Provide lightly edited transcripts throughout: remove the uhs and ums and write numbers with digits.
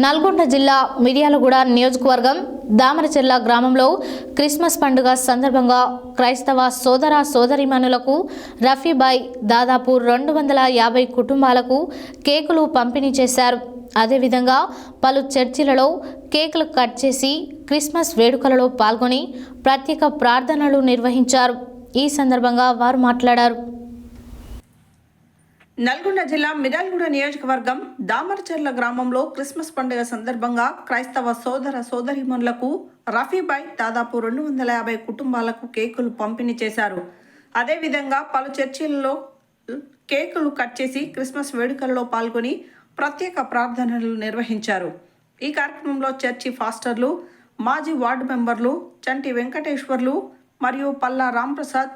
నల్గొండ జిల్లా మిర్యాలగూడ నియోజకవర్గం దామరచెర్ల గ్రామంలో క్రిస్మస్ పండుగ సందర్భంగా క్రైస్తవ సోదర సోదరీమణులకు రఫీబాయ్ దాదాపు 250 కుటుంబాలకు కేకులు పంపిణీ చేశారు. అదేవిధంగా పలు చర్చిలలో కేకులు కట్ చేసి క్రిస్మస్ వేడుకలలో పాల్గొని ప్రత్యేక ప్రార్థనలు నిర్వహించారు. ఈ సందర్భంగా వారు మాట్లాడారు. నల్గొండ జిల్లా మిర్యాలగూడ నియోజకవర్గం దామరచెర్ల గ్రామంలో క్రిస్మస్ పండుగ సందర్భంగా క్రైస్తవ సోదర సోదరీమణులకు రఫీబాయ్ దాదాపు 250 కుటుంబాలకు కేకులు పంపిణీ చేశారు. అదేవిధంగా పలు చర్చిలలో కేకులు కట్ చేసి క్రిస్మస్ వేడుకలలో పాల్గొని ప్రత్యేక ప్రార్థనలు నిర్వహించారు. ఈ కార్యక్రమంలో చర్చి ఫాస్టర్లు, మాజీ వార్డు మెంబర్లు చంటి వెంకటేశ్వర్లు మరియు పల్లా రాంప్రసాద్,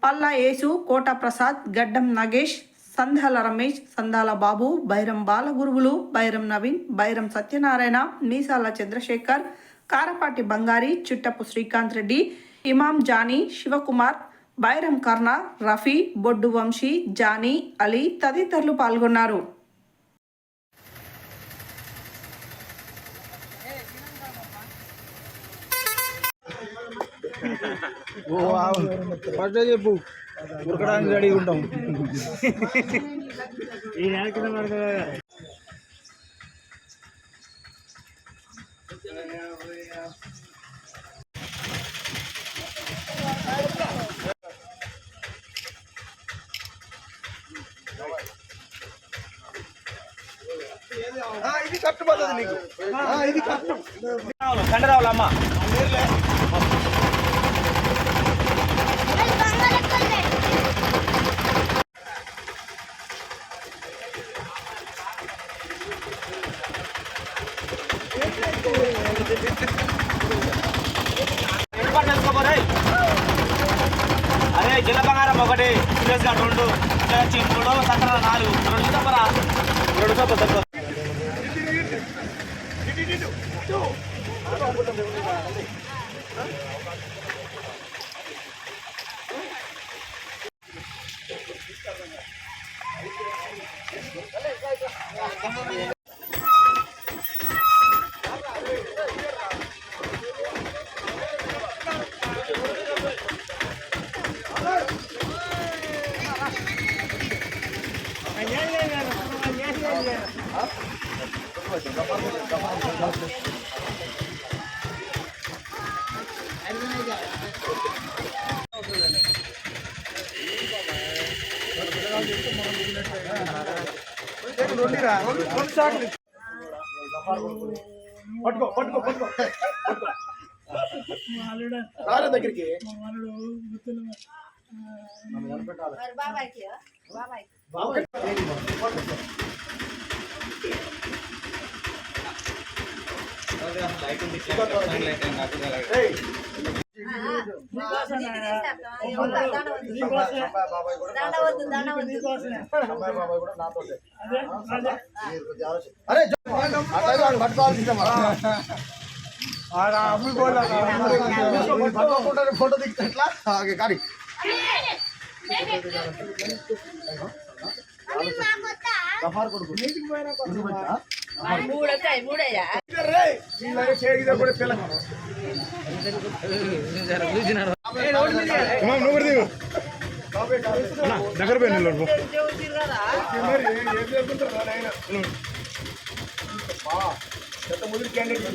పల్లా యేసు, కోట ప్రసాద్, గడ్డం నగేష్, సంధాల రమేష్, సంధాల బాబు, బైరం బాలగురువులు, బైరం నవీన్, బైరం సత్యనారాయణ, మీసాల చంద్రశేఖర్, కారపాటి బంగారి, చిట్టపు శ్రీకాంత్ రెడ్డి, ఇమాం జానీ, శివకుమార్, బైరం కర్ణ, రఫీ, బొడ్డు వంశీ, జానీ, అలీ తదితరులు పాల్గొన్నారు. చెప్పు ఉరకడానికి రెడీగా ఉంటాం. ఇది కట్టు పద్ధతి నీకు, ఇది కట్టు కండరావులమ్మా. అరే జిల్ల బంగారం 1, సురేష్ గారు 2, చిన్నడు సంతర 4, 2 తప్పరా 2 తప్ప. దగ్గరికి ఫోటో దిగుతా కానీ దగ్గర పోయిన క్యాండిడేట్